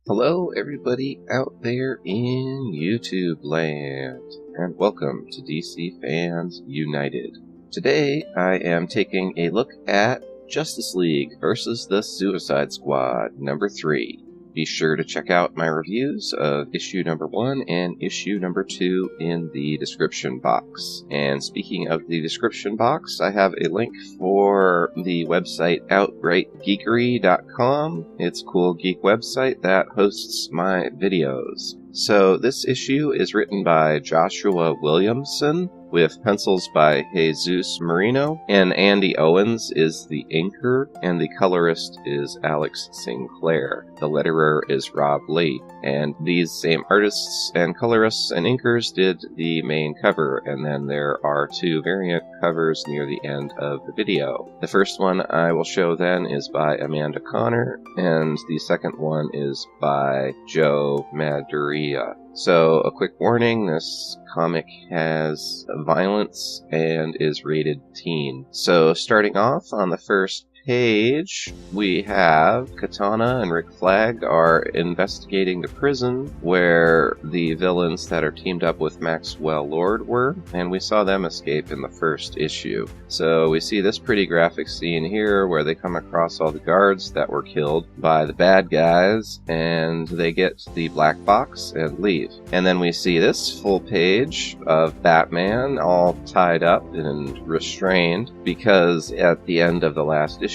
Hello everybody out there in YouTube land, and welcome to DC Fans United. Today I am taking a look at Justice League versus the Suicide Squad number 3. Be sure to check out my reviews of issue number 1 and issue number 2 in the description box. And speaking of the description box, I have a link for the website OutrightGeekery.com. It's a cool geek website that hosts my videos. So this issue is written by Joshua Williamson, with pencils by Jesus Marino, and Andy Owens is the inker, and the colorist is Alex Sinclair. The letterer is Rob Lee, and these same artists and colorists and inkers did the main cover, and then there are 2 variant covers near the end of the video. The first one I will show then is by Amanda Connor, and the second one is by Joe Madureira. So, a quick warning, this comic has violence and is rated teen. So, starting off on the first page, we have Katana and Rick Flag are investigating the prison where the villains that are teamed up with Maxwell Lord were, and we saw them escape in the first issue. So we see this pretty graphic scene here where they come across all the guards that were killed by the bad guys, and they get the black box and leave. And then we see this full page of Batman all tied up and restrained because at the end of the last issue,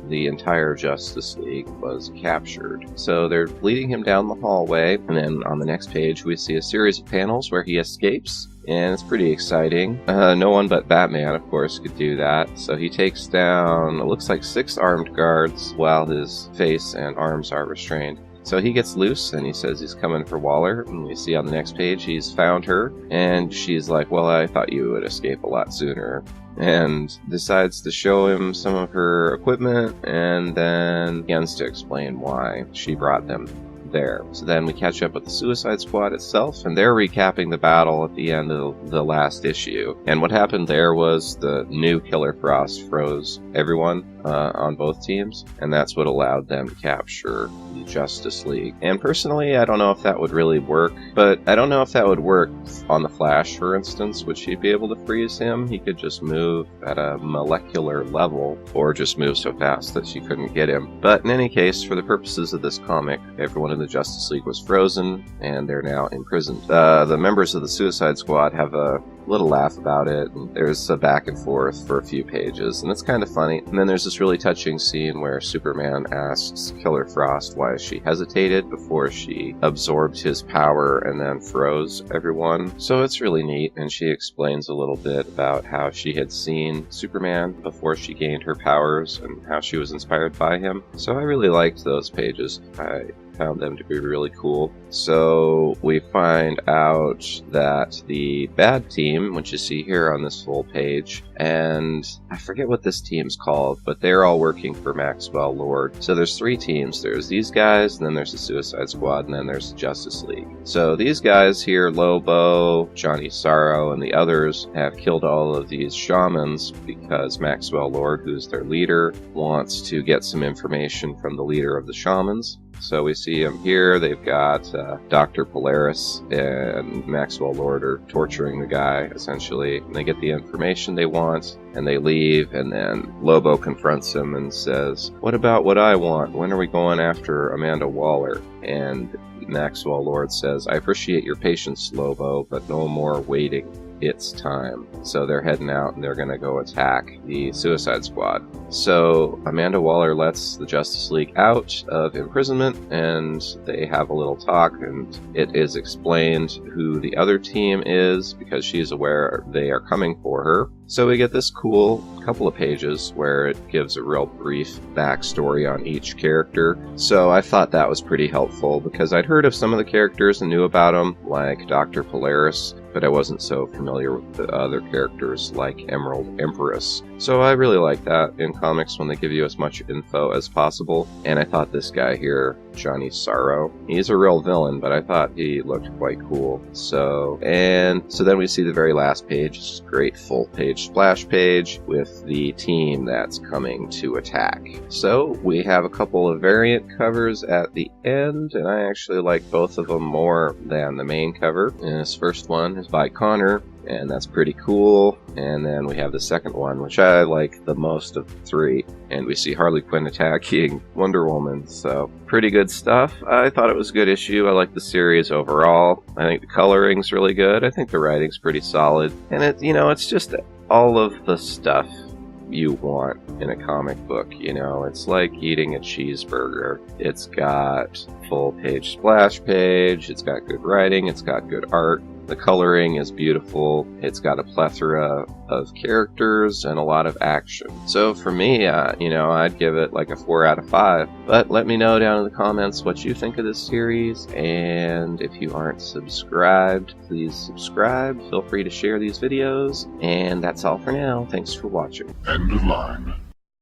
the entire Justice League was captured. So they're leading him down the hallway, and then on the next page we see a series of panels where he escapes, and it's pretty exciting. No one but Batman, of course, could do that. So he takes down, it looks like 6 armed guards while his face and arms are restrained. So he gets loose and he says he's coming for Waller, and we see on the next page he's found her, and she's like, well, I thought you would escape a lot sooner, and decides to show him some of her equipment, and then begins to explain why she brought them there. So then we catch up with the Suicide Squad itself, and they're recapping the battle at the end of the last issue. And what happened there was the new Killer Frost froze everyone on both teams, and that's what allowed them to capture the Justice League. And personally, I don't know if that would really work, but I don't know if that would work on the Flash, for instance. Would she be able to freeze him? He could just move at a molecular level, or just move so fast that she couldn't get him. But in any case, for the purposes of this comic, everyone in the Justice League was frozen, and they're now imprisoned. The members of the Suicide Squad have a little laugh about it, and there's a back and forth for a few pages, and it's kind of funny. And then there's this really touching scene where Superman asks Killer Frost why she hesitated before she absorbed his power and then froze everyone. So it's really neat, and she explains a little bit about how she had seen Superman before she gained her powers and how she was inspired by him. So I really liked those pages. I found them to be really cool. So we find out that the bad team, which you see here on this full page, and I forget what this team's called, but they're all working for Maxwell Lord. So there's 3 teams. There's these guys, and then there's the Suicide Squad, and then there's the Justice League. So these guys here, Lobo, Johnny Sorrow, and the others, have killed all of these shamans because Maxwell Lord, who's their leader, wants to get some information from the leader of the shamans. So we see them here. They've got Dr. Polaris and Maxwell Lord are torturing the guy, essentially. And they get the information they want, and they leave, and then Lobo confronts him and says, what about what I want? When are we going after Amanda Waller? And Maxwell Lord says, I appreciate your patience, Lobo, but no more waiting. It's time. So they're heading out and they're going to go attack the Suicide Squad. So Amanda Waller lets the Justice League out of imprisonment, and they have a little talk, and it is explained who the other team is because she's aware they are coming for her. So we get this cool couple of pages where it gives a real brief backstory on each character. So I thought that was pretty helpful because I'd heard of some of the characters and knew about them, like Dr. Polaris, but I wasn't so familiar with the other characters like Emerald Empress. So I really like that in comics when they give you as much info as possible. And I thought this guy here, Johnny Sorrow, he's a real villain, but I thought he looked quite cool. So then we see the very last page. It's just a great full page splash page with the team that's coming to attack. So we have a couple of variant covers at the end, and I actually like both of them more than the main cover. And this first one is by Connor, and that's pretty cool. And then we have the second one, which I like the most of the three, and we see Harley Quinn attacking Wonder Woman, so pretty good stuff. I thought it was a good issue. I like the series overall. I think the coloring's really good. I think the writing's pretty solid, and it's just all of the stuff you want in a comic book. It's like eating a cheeseburger. It's got full page splash page, it's got good writing, it's got good art. The coloring is beautiful. It's got a plethora of characters and a lot of action. So for me, I'd give it like a 4 out of 5. But let me know down in the comments what you think of this series. And if you aren't subscribed, please subscribe. Feel free to share these videos. And that's all for now. Thanks for watching. End of line.